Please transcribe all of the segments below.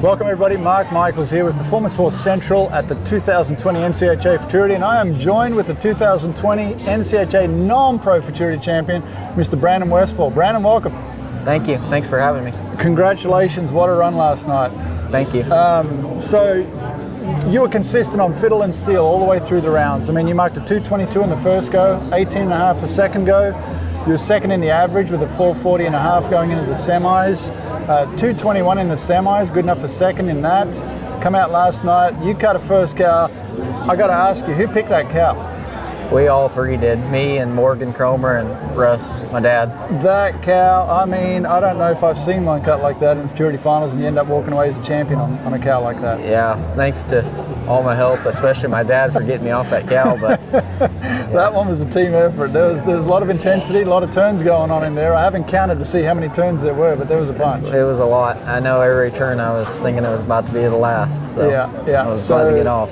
Welcome everybody, Mark Michaels here with Performance Horse Central at the 2020 NCHA Futurity, and I am joined with the 2020 NCHA Non-Pro Futurity Champion, Mr. Brandon Westfall. Brandon, welcome. Thank you. Thanks for having me. Congratulations, what a run last night. Thank you. So you were consistent on Fiddle And Steel all the way through the rounds. I mean, you marked a 2:22 in the first go, 18.5 the second go. You were second in the average with a 4:40.5 going into the semis. 2:21 in the semis, good enough for second in that. Come out last night, you cut a first cow. I got to ask you, who picked that cow? We all three did. Me and Morgan Cromer and Russ, my dad. That cow, I mean, I don't know if I've seen one cut like that in the Futurity Finals and you end up walking away as a champion on a cow like that. Yeah, thanks to all my help, especially my dad for getting me off that cow. But that one was a team effort. There's a lot of intensity, a lot of turns going on in there. I haven't counted to see how many turns there were, but there was a bunch. It was a lot. I know every turn I was thinking it was about to be the last. So yeah. I was glad to get off.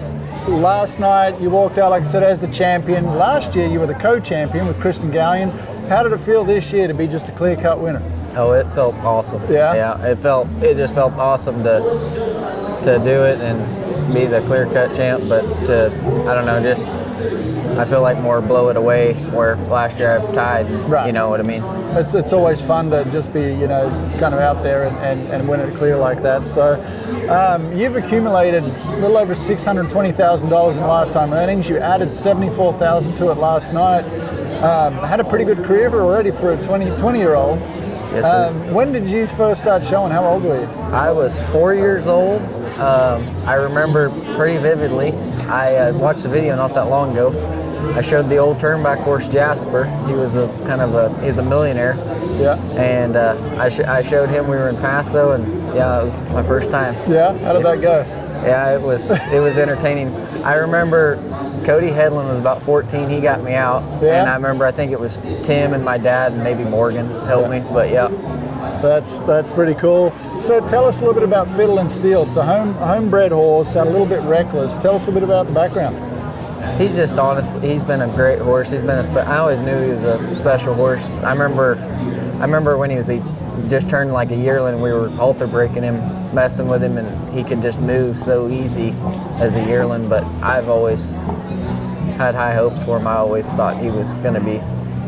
Last night you walked out, like I said, as the champion. Last year you were the co-champion with Kristen Gallion. How did it feel this year to be just a clear-cut winner? Oh, it felt awesome. Yeah? Yeah, it just felt awesome to do it and be the clear-cut champ, but I don't know, just I feel like more blow it away where last year I tied, right. You know what I mean? It's always fun to just be, kind of out there and win it clear like that. So you've accumulated a little over $620,000 in lifetime earnings. You added $74,000 to it last night. Had a pretty good career already for a 20-year-old. Yes, sir. When did you first start showing? How old were you? I was 4 years old. I remember pretty vividly. I watched the video not that long ago. I showed the old turnback horse Jasper. He was he's a millionaire. Yeah. And I showed him. We were in Paso, and yeah, it was my first time. Yeah. How did that go? Yeah, it was entertaining. I remember Cody Headland was about 14. He got me out, yeah. And I remember I think it was Tim and my dad and maybe Morgan helped me. But yeah. That's pretty cool. So tell us a little bit about Fiddle and Steel. It's a homebred horse, a little bit reckless. Tell us a little bit about the background. He's just honest. He's been a great horse. He's been I always knew he was a special horse. I remember when he just turned like a yearling. We were halter breaking him, messing with him, and he could just move so easy as a yearling. But I've always had high hopes for him. I always thought he was going to be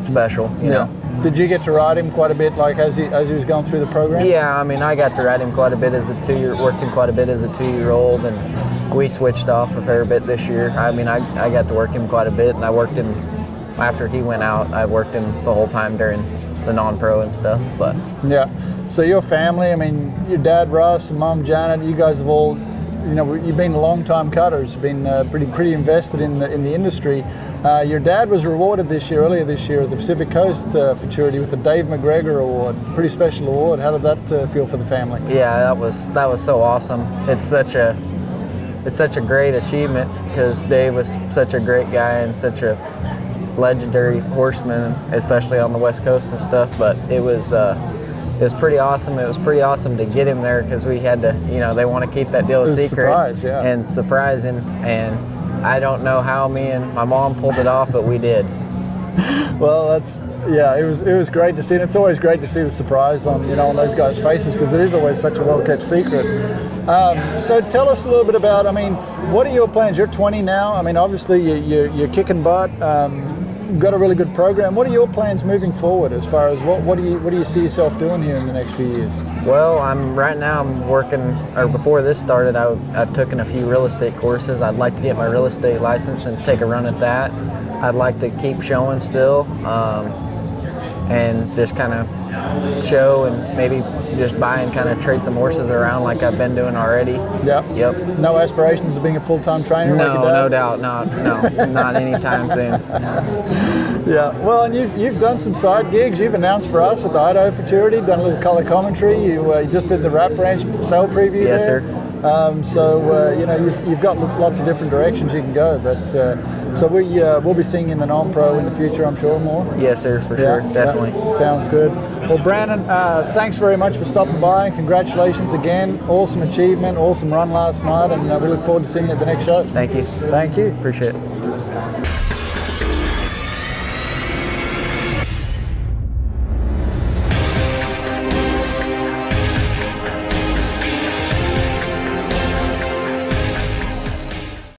special. You know. Did you get to ride him quite a bit, like as he was going through the program? Yeah, I mean, I got to ride him quite a bit as a 2-year, worked him quite a bit as a 2-year-old, and we switched off a fair bit this year. I mean, I got to work him quite a bit, and I worked him after he went out. I worked him the whole time during the non-pro and stuff. But yeah, so your family, I mean, your dad Russ and mom Janet, you guys have all, you've been long-time cutters, been pretty invested in the industry. Your dad was rewarded earlier this year at the Pacific Coast Futurity with the Dave McGregor Award. Pretty special award. How did that feel for the family? Yeah, that was so awesome. It's such a great achievement because Dave was such a great guy and such a legendary horseman, especially on the West Coast and stuff. But it was pretty awesome. It was pretty awesome to get him there because we had to, they want to keep that deal a secret. Surprise, yeah. And surprised him. And I don't know how me and my mom pulled it off, but we did. Well, it was great to see, and it's always great to see the surprise on those guys' faces because it is always such a well-kept secret. So tell us a little bit about, I mean, what are your plans? You're 20 now. I mean, obviously you're kicking butt. You've got a really good program. What are your plans moving forward as far as what do you see yourself doing here in the next few years? Well, I'm working, or before this started, I've taken a few real estate courses. I'd like to get my real estate license and take a run at that. I'd like to keep showing still, and just kind of show and maybe just buy and kind of trade some horses around like I've been doing already. Yep. No aspirations of being a full-time trainer? No, like your dad? no doubt. No, not anytime soon. Yeah, well, and you've done some side gigs. You've announced for us at the Idaho Futurity, done a little color commentary. You just did the Rap Ranch sale preview yes, there. Sir. You've got lots of different directions you can go. But so we'll be seeing you in the non-pro in the future, I'm sure, more. Yes, sir, for sure, definitely. Yeah, sounds good. Well, Brandon, thanks very much for stopping by. Congratulations again. Awesome achievement, awesome run last night, and we look forward to seeing you at the next show. Thank you. Thank you. Appreciate it.